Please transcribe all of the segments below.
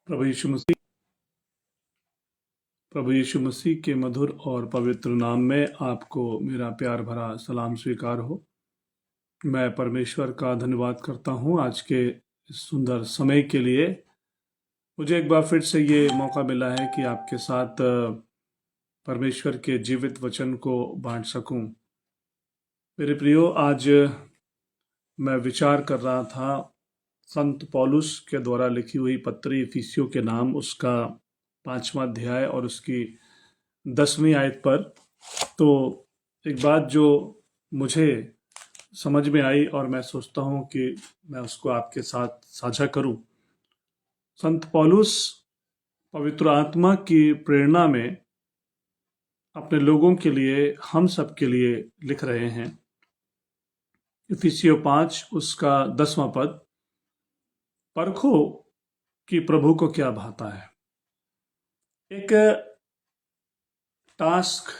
प्रभु यीशु मसीह के मधुर और पवित्र नाम में आपको मेरा प्यार भरा सलाम स्वीकार हो। मैं परमेश्वर का धन्यवाद करता हूँ आज के इस सुंदर समय के लिए। मुझे एक बार फिर से ये मौका मिला है कि आपके साथ परमेश्वर के जीवित वचन को बांट सकूं। मेरे प्रियो, आज मैं विचार कर रहा था संत पौलुस के द्वारा लिखी हुई पत्री इफिसियों के नाम, उसका 5वां अध्याय और उसकी 10वीं आयत पर। तो एक बात जो मुझे समझ में आई और मैं सोचता हूँ कि मैं उसको आपके साथ साझा करूँ। संत पौलुस पवित्र आत्मा की प्रेरणा में अपने लोगों के लिए, हम सब के लिए लिख रहे हैं। इफिसियों 5 उसका 10वां पद, परखो कि प्रभु को क्या भाता है। एक टास्क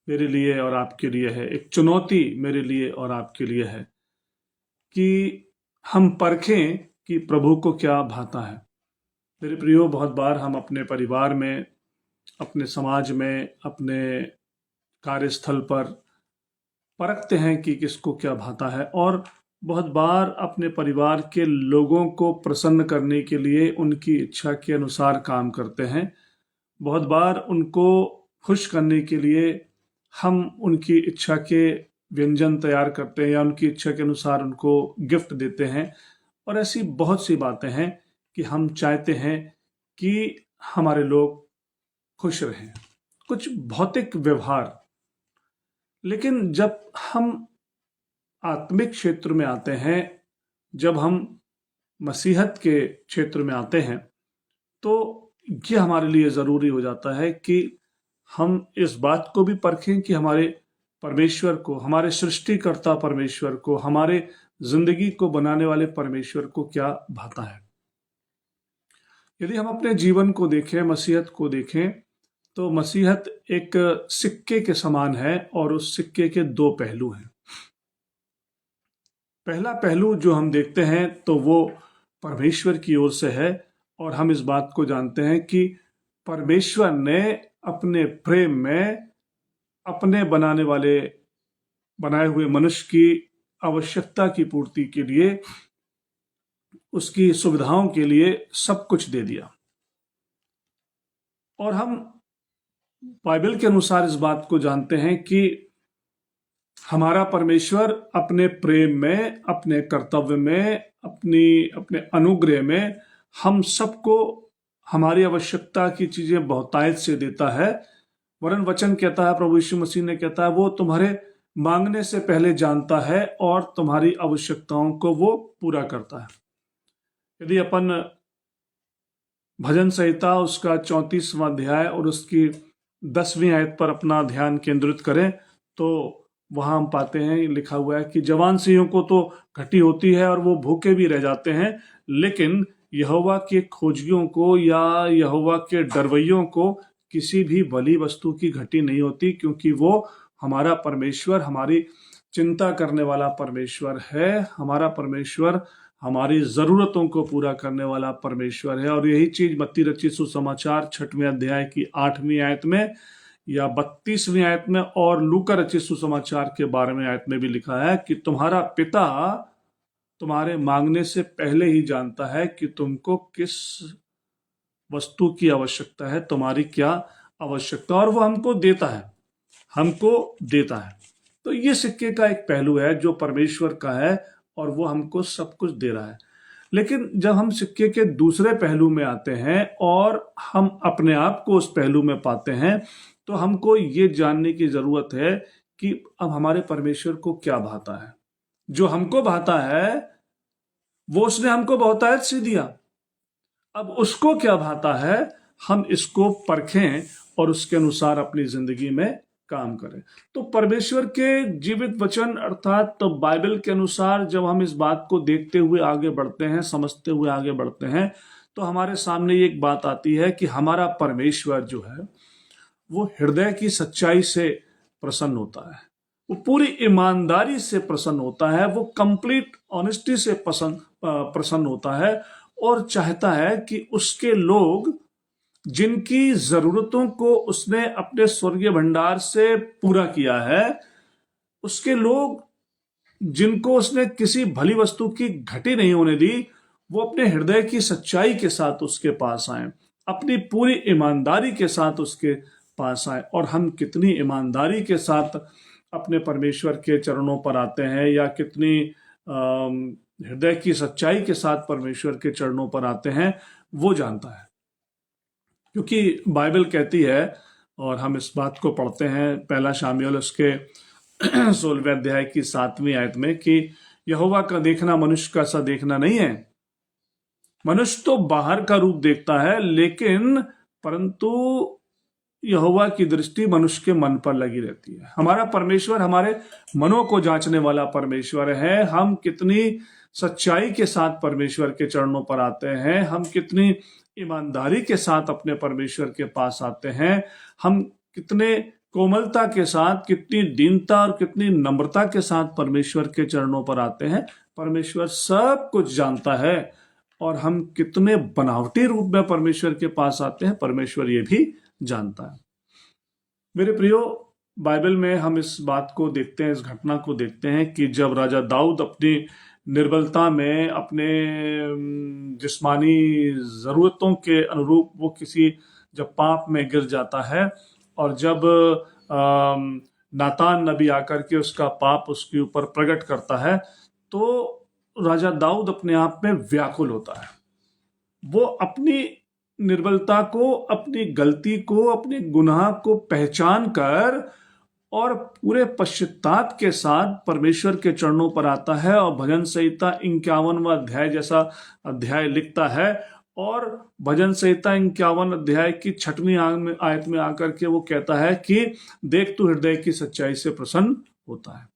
मेरे लिए और आपके लिए है, एक चुनौती मेरे लिए और आपके लिए है कि हम परखें कि प्रभु को क्या भाता है। मेरे प्रियो, बहुत बार हम अपने परिवार में, अपने समाज में, अपने कार्यस्थल पर परखते हैं कि किसको क्या भाता है, और बहुत बार अपने परिवार के लोगों को प्रसन्न करने के लिए उनकी इच्छा के अनुसार काम करते हैं। बहुत बार उनको खुश करने के लिए हम उनकी इच्छा के व्यंजन तैयार करते हैं या उनकी इच्छा के अनुसार उनको गिफ्ट देते हैं। और ऐसी बहुत सी बातें हैं कि हम चाहते हैं कि हमारे लोग खुश रहें, कुछ भौतिक व्यवहार। लेकिन जब हम आत्मिक क्षेत्र में आते हैं, जब हम मसीहत के क्षेत्र में आते हैं, तो ये हमारे लिए ज़रूरी हो जाता है कि हम इस बात को भी परखें कि हमारे परमेश्वर को, हमारे सृष्टिकर्ता परमेश्वर को, हमारे जिंदगी को बनाने वाले परमेश्वर को क्या भाता है। यदि हम अपने जीवन को देखें, मसीहत को देखें, तो मसीहत एक सिक्के के समान है और उस सिक्के के दो पहलू हैं। पहला पहलू जो हम देखते हैं तो वो परमेश्वर की ओर से है, और हम इस बात को जानते हैं कि परमेश्वर ने अपने प्रेम में अपने बनाए हुए मनुष्य की आवश्यकता की पूर्ति के लिए, उसकी सुविधाओं के लिए सब कुछ दे दिया। और हम बाइबल के अनुसार इस बात को जानते हैं कि हमारा परमेश्वर अपने प्रेम में, अपने कर्तव्य में, अपने अनुग्रह में हम सबको हमारी आवश्यकता की चीजें बहुतायत से देता है। वरन वचन कहता है, प्रभु यीशु मसीह ने कहता है, वो तुम्हारे मांगने से पहले जानता है और तुम्हारी आवश्यकताओं को वो पूरा करता है। यदि अपन भजन संहिता उसका 34वां अध्याय और उसकी 10वीं आयत पर अपना ध्यान केंद्रित करें, तो वहां हम पाते हैं लिखा हुआ है कि जवान सिंहों को तो घटी होती है और वो भूखे भी रह जाते हैं, लेकिन यहोवा के खोजियों को या यहोवा के डरवैयों को किसी भी भली वस्तु की घटी नहीं होती, क्योंकि वो हमारा परमेश्वर, हमारी चिंता करने वाला परमेश्वर है। हमारा परमेश्वर हमारी जरूरतों को पूरा करने वाला परमेश्वर है। और यही चीज मत्ती रचित सुसमाचार 6वें अध्याय की 8वीं आयत में या 32वीं आयत में और लूका रचित सुसमाचार के 12वें आयत में भी लिखा है कि तुम्हारा पिता तुम्हारे मांगने से पहले ही जानता है कि तुमको किस वस्तु की आवश्यकता है, तुम्हारी क्या आवश्यकता, और वो हमको देता है। तो ये सिक्के का एक पहलू है जो परमेश्वर का है और वो हमको सब कुछ दे रहा है। लेकिन जब हम सिक्के के दूसरे पहलू में आते हैं और हम अपने आप को उस पहलू में पाते हैं, तो हमको ये जानने की जरूरत है कि अब हमारे परमेश्वर को क्या भाता है। जो हमको भाता है वो उसने हमको बहुतायत से दिया। अब उसको क्या भाता है, हम इसको परखें और उसके अनुसार अपनी जिंदगी में काम करें। तो परमेश्वर के जीवित वचन अर्थात तो बाइबल के अनुसार जब हम इस बात को देखते हुए आगे बढ़ते हैं, समझते हुए आगे बढ़ते हैं, तो हमारे सामने एक बात आती है कि हमारा परमेश्वर जो है वो हृदय की सच्चाई से प्रसन्न होता है, वो पूरी ईमानदारी से प्रसन्न होता है, वो कंप्लीट ऑनेस्टी से प्रसन्न होता है, और चाहता है कि उसके लोग जिनकी जरूरतों को उसने अपने स्वर्गीय भंडार से पूरा किया है, उसके लोग जिनको उसने किसी भली वस्तु की घटी नहीं होने दी, वो अपने हृदय की सच्चाई के साथ उसके पास आए, अपनी पूरी ईमानदारी के साथ उसके पास आए। और हम कितनी ईमानदारी के साथ अपने परमेश्वर के चरणों पर आते हैं, या कितनी हृदय की सच्चाई के साथ परमेश्वर के चरणों पर आते हैं, वो जानता है। क्योंकि बाइबल कहती है, और हम इस बात को पढ़ते हैं पहला शामुएल उसके 16वें अध्याय की 7वीं आयत में, कि यहोवा का देखना मनुष्य का सा देखना नहीं है। मनुष्य तो बाहर का रूप देखता है, लेकिन परंतु यहोवा की दृष्टि मनुष्य के मन पर लगी रहती है। हमारा परमेश्वर हमारे मनों को जांचने वाला परमेश्वर है। हम कितनी सच्चाई के साथ परमेश्वर के चरणों पर आते हैं, हम कितनी ईमानदारी के साथ अपने परमेश्वर के पास आते हैं, हम कितने कोमलता के साथ, कितनी दीनता और कितनी नम्रता के साथ परमेश्वर के चरणों पर आते हैं, परमेश्वर सब कुछ जानता है। और हम कितने बनावटी रूप में परमेश्वर के पास आते हैं, परमेश्वर ये भी जानता है। मेरे प्रियो, बाइबल में हम इस बात को देखते हैं, इस घटना को देखते हैं कि जब राजा दाऊद अपनी निर्बलता में, अपने जिस्मानी जरूरतों के अनुरूप वो किसी जब पाप में गिर जाता है, और जब नातान नबी आकर के उसका पाप उसके ऊपर प्रकट करता है, तो राजा दाऊद अपने आप में व्याकुल होता है। वो अपनी निर्बलता को, अपनी गलती को, अपने गुनाह को पहचान कर और पूरे पश्चाताप के साथ परमेश्वर के चरणों पर आता है। और भजन संहिता 51वां अध्याय जैसा अध्याय लिखता है, और भजन संहिता 51 अध्याय की 6वीं आयत में आकर के वो कहता है कि देख तू हृदय की सच्चाई से प्रसन्न होता है।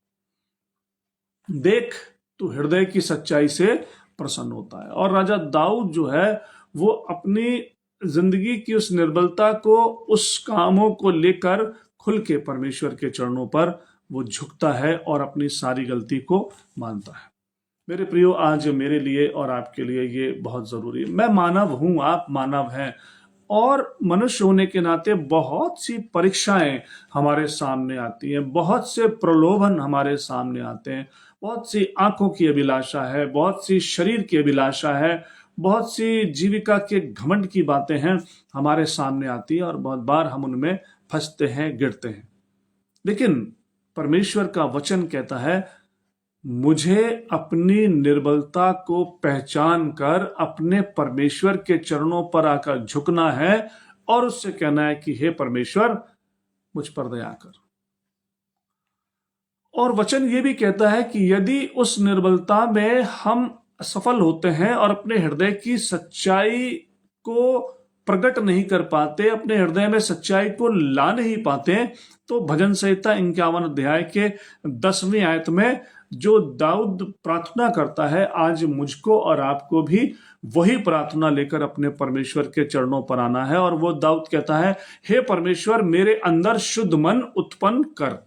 देख तू हृदय की सच्चाई से प्रसन्न होता है। और राजा दाऊद जो है, वो अपनी जिंदगी की उस निर्बलता को, उस कामों को लेकर खुल के परमेश्वर के चरणों पर वो झुकता है और अपनी सारी गलती को मानता है। मेरे प्रियो, आज मेरे लिए और आपके लिए ये बहुत जरूरी है। मैं मानव हूं, आप मानव हैं, और मनुष्य होने के नाते बहुत सी परीक्षाएं हमारे सामने आती हैं, बहुत से प्रलोभन हमारे सामने आते हैं, बहुत सी आंखों की अभिलाषा है, बहुत सी शरीर की अभिलाषा है, बहुत सी जीविका के घमंड की बातें हैं हमारे सामने आती है, और बहुत बार हम उनमें फंसते हैं, गिरते हैं। लेकिन परमेश्वर का वचन कहता है, मुझे अपनी निर्बलता को पहचान कर अपने परमेश्वर के चरणों पर आकर झुकना है और उससे कहना है कि हे परमेश्वर, मुझ पर दया कर। और वचन ये भी कहता है कि यदि उस निर्बलता में हम असफल होते हैं और अपने हृदय की सच्चाई को प्रकट नहीं कर पाते, अपने हृदय में सच्चाई को ला नहीं पाते, तो भजन संहिता 51 अध्याय के 10वीं आयत में जो दाऊद प्रार्थना करता है, आज मुझको और आपको भी वही प्रार्थना लेकर अपने परमेश्वर के चरणों पर आना है। और वो दाऊद कहता है, हे परमेश्वर, मेरे अंदर शुद्ध मन उत्पन्न कर।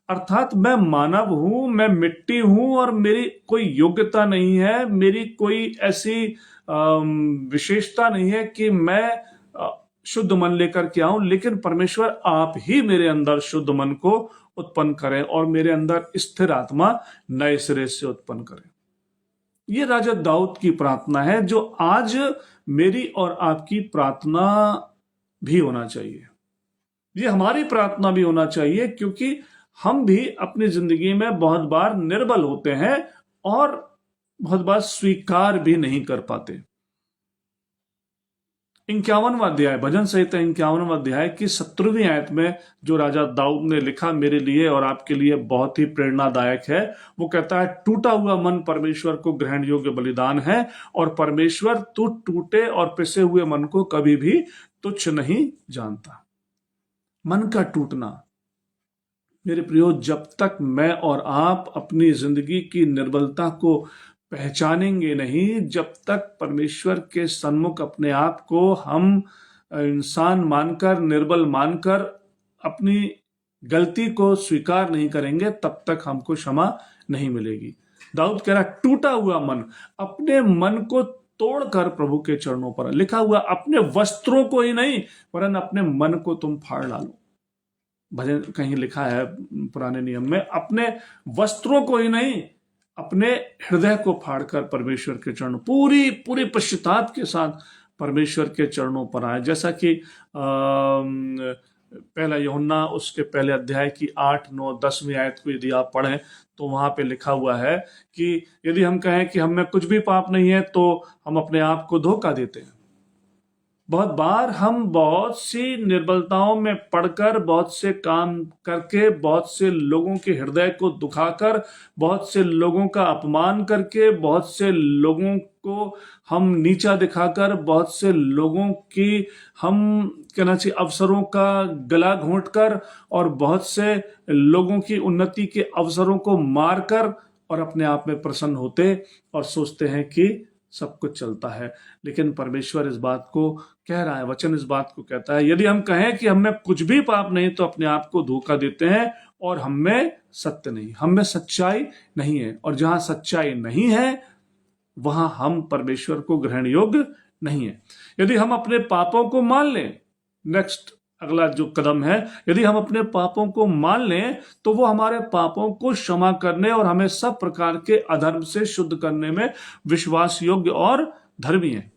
अर्थात मैं मानव हूं, मैं मिट्टी हूं, और मेरी कोई योग्यता नहीं है, मेरी कोई ऐसी विशेषता नहीं है कि मैं शुद्ध मन लेकर के आऊं, लेकिन परमेश्वर आप ही मेरे अंदर शुद्ध मन को उत्पन्न करें और मेरे अंदर स्थिर आत्मा नए सिरे से उत्पन्न करें। ये राजा दाऊद की प्रार्थना है, जो आज मेरी और आपकी प्रार्थना भी होना चाहिए। ये हमारी प्रार्थना भी होना चाहिए, क्योंकि हम भी अपनी जिंदगी में बहुत बार निर्बल होते हैं और बहुत बार स्वीकार भी नहीं कर पाते। 51वां अध्याय, भजन संहिता 51वां अध्याय की 17वीं आयत में जो राजा दाऊद ने लिखा, मेरे लिए और आपके लिए बहुत ही प्रेरणादायक है। वो कहता है, टूटा हुआ मन परमेश्वर को ग्रहण योग्य बलिदान है, और परमेश्वर तू टूटे और पिसे हुए मन को कभी भी तुच्छ नहीं जानता। मन का टूटना, मेरे प्रियो, जब तक मैं और आप अपनी जिंदगी की निर्बलता को पहचानेंगे नहीं, जब तक परमेश्वर के सन्मुख अपने आप को हम इंसान मानकर, निर्बल मानकर अपनी गलती को स्वीकार नहीं करेंगे, तब तक हमको क्षमा नहीं मिलेगी। दाऊद कह रहा, टूटा हुआ मन, अपने मन को तोड़कर प्रभु के चरणों पर। लिखा हुआ अपने वस्त्रों को ही नहीं वरन अपने मन को तुम फाड़ डालो। भजन कहीं लिखा है पुराने नियम में, अपने वस्त्रों को ही नहीं अपने हृदय को फाड़कर परमेश्वर के चरणों, पूरी पूरी पश्चाताप के साथ परमेश्वर के चरणों पर आए। जैसा कि पहला यूहन्ना उसके पहले अध्याय की 8, 9, 10वीं आयत को यदि आप पढ़ें तो वहां पे लिखा हुआ है कि यदि हम कहें कि हम में कुछ भी पाप नहीं है तो हम अपने आप को धोखा देते हैं। बहुत बार हम बहुत सी निर्बलताओं में पड़कर, बहुत से काम करके, बहुत से लोगों के हृदय को दुखाकर, बहुत से लोगों का अपमान करके, बहुत से लोगों को हम नीचा दिखाकर, बहुत से लोगों की हम कहना चाहिए अवसरों का गला घोंटकर और बहुत से लोगों की उन्नति के अवसरों को मारकर और अपने आप में प्रसन्न होते और सोचते हैं कि सब कुछ चलता है। लेकिन परमेश्वर इस बात को कह रहा है, वचन इस बात को कहता है, यदि हम कहें कि हमें कुछ भी पाप नहीं तो अपने आप को धोखा देते हैं और हम में सत्य नहीं, हम में सच्चाई नहीं है। और जहां सच्चाई नहीं है वहां हम परमेश्वर को ग्रहण योग्य नहीं है। यदि हम अपने पापों को मान लें, नेक्स्ट अगला जो कदम है, यदि हम अपने पापों को मान लें तो वो हमारे पापों को क्षमा करने और हमें सब प्रकार के अधर्म से शुद्ध करने में विश्वास योग्य और धर्मी है।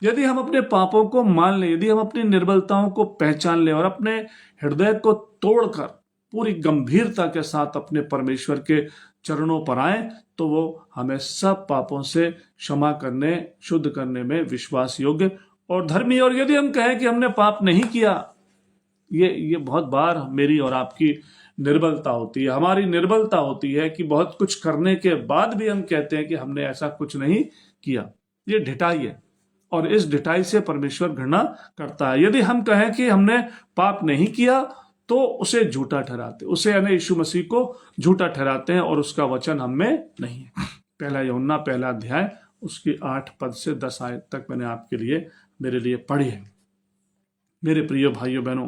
यदि हम अपने पापों को मान लें, यदि हम अपनी निर्बलताओं को पहचान लें और अपने हृदय को तोड़कर पूरी गंभीरता के साथ अपने परमेश्वर के चरणों पर आए तो वो हमें सब पापों से क्षमा करने, शुद्ध करने में विश्वास योग्य और धर्मी। और यदि हम कहें कि हमने पाप नहीं किया, ये बहुत बार मेरी और आपकी निर्बलता होती है। हमारी निर्बलता होती है कि बहुत कुछ करने के बाद भी हम कहते हैं कि हमने ऐसा कुछ नहीं किया। ये ढिठाई है और इस ढिठाई से परमेश्वर घृणा करता है। यदि हम कहें कि हमने पाप नहीं किया तो उसे झूठा ठहराते, उसे यानी यीशु मसीह को झूठा ठहराते हैं और उसका वचन हम में नहीं है। पहला यूहन्ना पहला अध्याय उसकी 8 पद से 10 आयत तक मैंने आपके लिए मेरे लिए पढ़ी है। मेरे प्रिय भाइयों बहनों,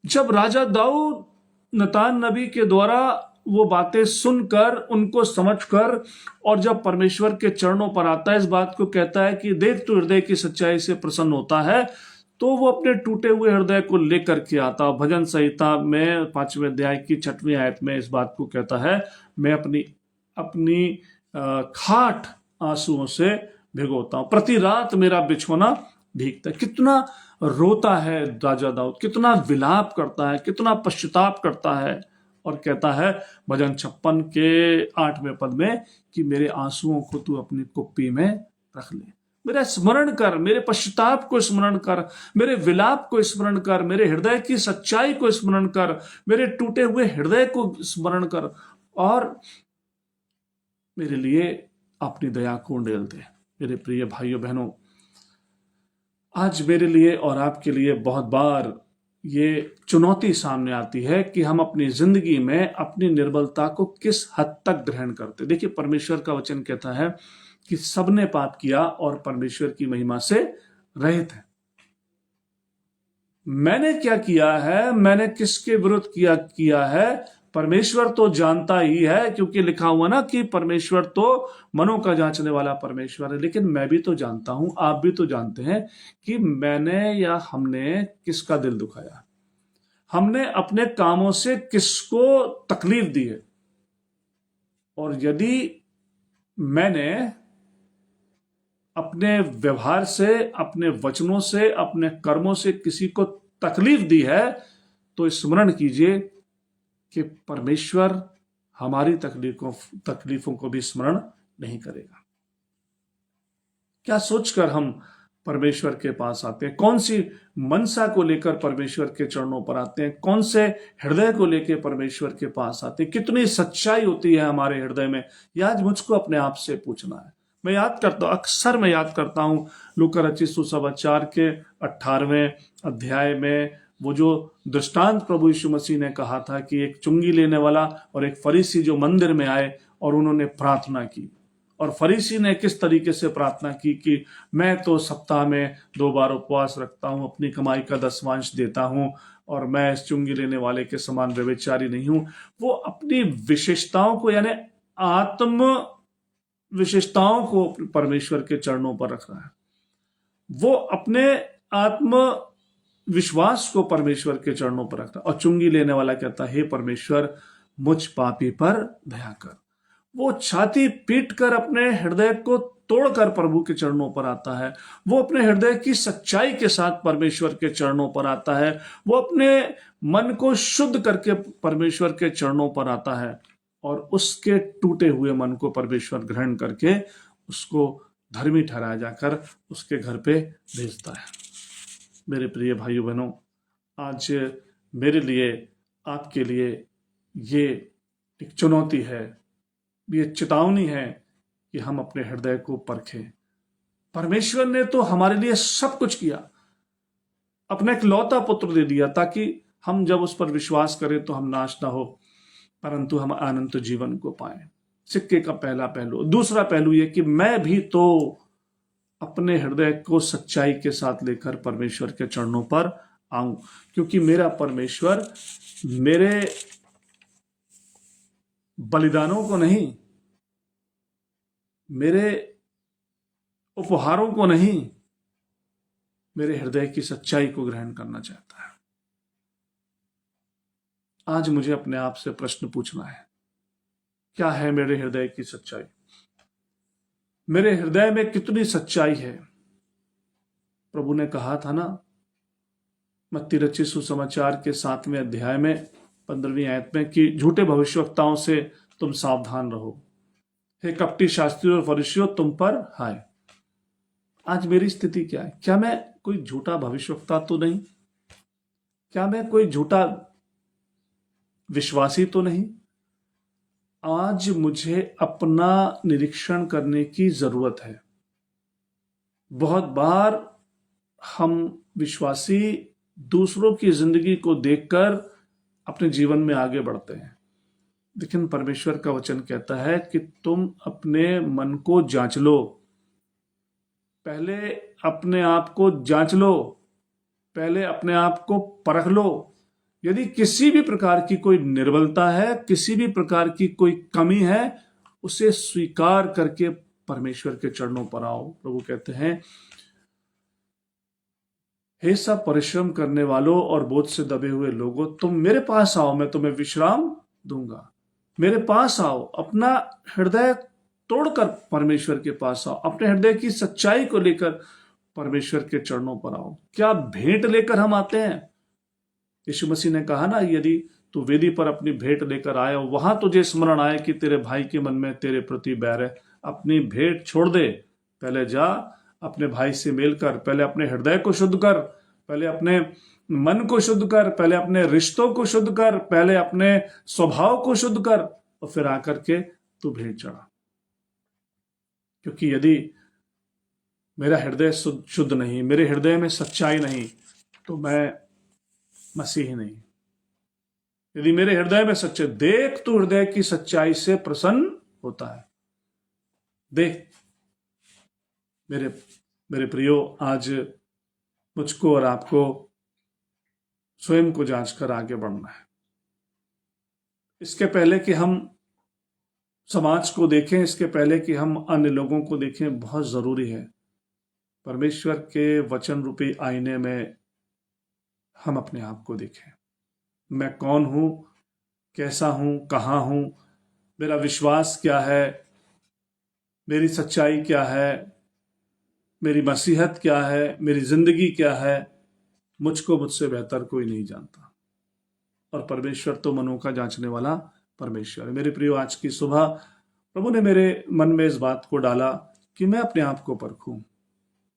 जब राजा दाऊद नतान नबी के द्वारा वो बातें सुनकर, उनको समझकर और जब परमेश्वर के चरणों पर आता है, इस बात को कहता है कि देख तू हृदय की सच्चाई से प्रसन्न होता है, तो वो अपने टूटे हुए हृदय को लेकर के आता। भजन संहिता में 5वें अध्याय की 6वीं आयत में इस बात को कहता है, मैं अपनी खाट आंसुओं से भिगोता हूं, प्रति रात मेरा बिछोना भीगता है। कितना रोता है राजा दाऊद, कितना विलाप करता है, कितना पश्चाताप करता है और कहता है भजन 56 के 8वें पद में कि मेरे आंसुओं को तू अपनी कुप्पी में रख ले। मेरा स्मरण कर, मेरे पश्चाताप को स्मरण कर, मेरे विलाप को स्मरण कर, मेरे हृदय की सच्चाई को स्मरण कर, मेरे टूटे हुए हृदय को स्मरण कर और मेरे लिए अपनी दया को उंडेल दे। मेरे प्रिय भाइयों बहनों, आज मेरे लिए और आपके लिए बहुत बार ये चुनौती सामने आती है कि हम अपनी जिंदगी में अपनी निर्बलता को किस हद तक ग्रहण करते। देखिए, परमेश्वर का वचन कहता है कि सबने पाप किया और परमेश्वर की महिमा से रहित है। मैंने क्या किया है, मैंने किसके विरुद्ध किया है, परमेश्वर तो जानता ही है, क्योंकि लिखा हुआ ना कि परमेश्वर तो मनों का जांचने वाला परमेश्वर है। लेकिन मैं भी तो जानता हूं, आप भी तो जानते हैं कि मैंने या हमने किसका दिल दुखाया, हमने अपने कामों से किसको तकलीफ दी है। और यदि मैंने अपने व्यवहार से, अपने वचनों से, अपने कर्मों से किसी को तकलीफ दी है तो स्मरण कीजिए कि परमेश्वर हमारी तकलीफों को भी स्मरण नहीं करेगा। क्या सोचकर हम परमेश्वर के पास आते हैं, कौन सी मनसा को लेकर परमेश्वर के चरणों पर आते हैं, कौन से हृदय को लेकर परमेश्वर के पास आते हैं, कितनी सच्चाई होती है हमारे हृदय में, यह आज मुझको अपने आप से पूछना है। मैं याद करता हूं, अक्सर मैं याद करता हूं लूका रचित सुसमाचार के 18वें अध्याय में वो जो दृष्टांत प्रभु यीशु मसीह ने कहा था कि एक चुंगी लेने वाला और एक फरीसी जो मंदिर में आए और उन्होंने प्रार्थना की। और फरीसी ने किस तरीके से प्रार्थना की कि मैं तो सप्ताह में 2 बार उपवास रखता हूं, अपनी कमाई का 10वांश देता हूं और मैं इस चुंगी लेने वाले के समान व्यभिचारी नहीं हूं। वो अपनी विशेषताओं को, यानी आत्म विशेषताओं को परमेश्वर के चरणों पर रख रहा है। वो अपने आत्म विश्वास को परमेश्वर के चरणों पर रखता है और चुंगी लेने वाला कहता है, हे परमेश्वर मुझ पापी पर दया कर। वो छाती पीट कर अपने हृदय को तोड़कर प्रभु के चरणों पर आता है। वो अपने हृदय की सच्चाई के साथ परमेश्वर के चरणों पर आता है। वो अपने मन को शुद्ध करके परमेश्वर के चरणों पर आता है और उसके टूटे हुए मन को परमेश्वर ग्रहण करके उसको धर्मी ठहराया जाकर उसके घर पे भेजता है। मेरे प्रिय भाइयों बहनों, आज मेरे लिए, आपके लिए ये एक चुनौती है, ये चेतावनी है कि हम अपने हृदय को परखें। परमेश्वर ने तो हमारे लिए सब कुछ किया, अपना एक लौता पुत्र दे दिया ताकि हम जब उस पर विश्वास करें तो हम नाश ना हो परंतु हम अनंत जीवन को पाएं। सिक्के का पहला पहलू। दूसरा पहलू यह कि मैं भी तो अपने हृदय को सच्चाई के साथ लेकर परमेश्वर के चरणों पर आऊं, क्योंकि मेरा परमेश्वर मेरे बलिदानों को नहीं, मेरे उपहारों को नहीं, मेरे हृदय की सच्चाई को ग्रहण करना चाहता है। आज मुझे अपने आप से प्रश्न पूछना है, क्या है मेरे हृदय की सच्चाई? मेरे हृदय में कितनी सच्चाई है? प्रभु ने कहा था ना मत्ती रचित सुसमाचार के 7वें अध्याय में 15वीं आयत में कि झूठे भविष्यवक्ताओं से तुम सावधान रहो, हे कपटी शास्त्रियों और फरीसियों तुम पर हाय। आज मेरी स्थिति क्या है? क्या मैं कोई झूठा भविष्यवक्ता तो नहीं? क्या मैं कोई झूठा विश्वासी तो नहीं? आज मुझे अपना निरीक्षण करने की जरूरत है। बहुत बार हम विश्वासी दूसरों की जिंदगी को देखकर अपने जीवन में आगे बढ़ते हैं, लेकिन परमेश्वर का वचन कहता है कि तुम अपने मन को जांच लो, पहले अपने आप को जांच लो, पहले अपने आप को परख लो। यदि किसी भी प्रकार की कोई निर्बलता है, किसी भी प्रकार की कोई कमी है, उसे स्वीकार करके परमेश्वर के चरणों पर आओ। प्रभु कहते हैं, हे सब परिश्रम करने वालों और बोझ से दबे हुए लोगों, तुम मेरे पास आओ, मैं तुम्हें विश्राम दूंगा। मेरे पास आओ, अपना हृदय तोड़कर परमेश्वर के पास आओ, अपने हृदय की सच्चाई को लेकर परमेश्वर के चरणों पर आओ। क्या भेंट लेकर हम आते हैं? यीशु मसीह ने कहा ना, यदि तू वेदी पर अपनी भेंट लेकर आया, वहां तुझे स्मरण आए कि तेरे भाई के मन में तेरे प्रति बैर है, अपनी भेंट छोड़ दे, पहले जा अपने भाई से मेल कर, पहले अपने हृदय को शुद्ध कर, पहले अपने मन को शुद्ध कर, पहले अपने रिश्तों को शुद्ध कर, पहले अपने स्वभाव को शुद्ध कर और फिर आकर के तू भेंट चढ़ा। क्योंकि यदि मेरा हृदय शुद्ध नहीं, मेरे हृदय में सच्चाई नहीं, तो मैं मसीही नहीं। यदि मेरे हृदय में सच्चाई, देख तू हृदय की सच्चाई से प्रसन्न होता है। देख मेरे प्रियो, आज मुझको और आपको स्वयं को जांच कर आगे बढ़ना है। इसके पहले कि हम समाज को देखें, इसके पहले कि हम अन्य लोगों को देखें, बहुत जरूरी है परमेश्वर के वचन रूपी आईने में हम अपने आप को देखें। मैं कौन हूं, कैसा हूं, कहां हूं, मेरा विश्वास क्या है, मेरी सच्चाई क्या है, मेरी मसीहत क्या है, मेरी जिंदगी क्या है। मुझको मुझसे बेहतर कोई नहीं जानता और परमेश्वर तो मनों का जांचने वाला परमेश्वर है। मेरे प्रियो, आज की सुबह प्रभु ने मेरे मन में इस बात को डाला कि मैं अपने आप को परखूं,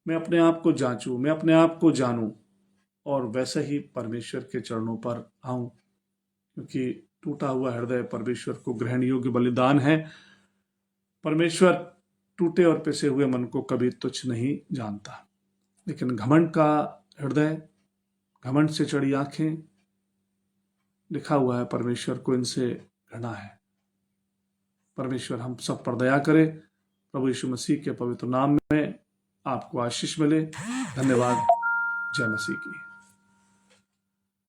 मैं अपने आप को जांचूं, मैं अपने आप को जानूं और वैसे ही परमेश्वर के चरणों पर आऊं, क्योंकि टूटा हुआ हृदय परमेश्वर को ग्रहण योग्य बलिदान है। परमेश्वर टूटे और पिसे हुए मन को कभी तुच्छ नहीं जानता, लेकिन घमंड का हृदय, घमंड से चढ़ी आंखें, लिखा हुआ है परमेश्वर को इनसे घृणा है। परमेश्वर हम सब पर दया करे। प्रभु यीशु मसीह के पवित्र नाम में आपको आशीष मिले। धन्यवाद। जय मसीह की।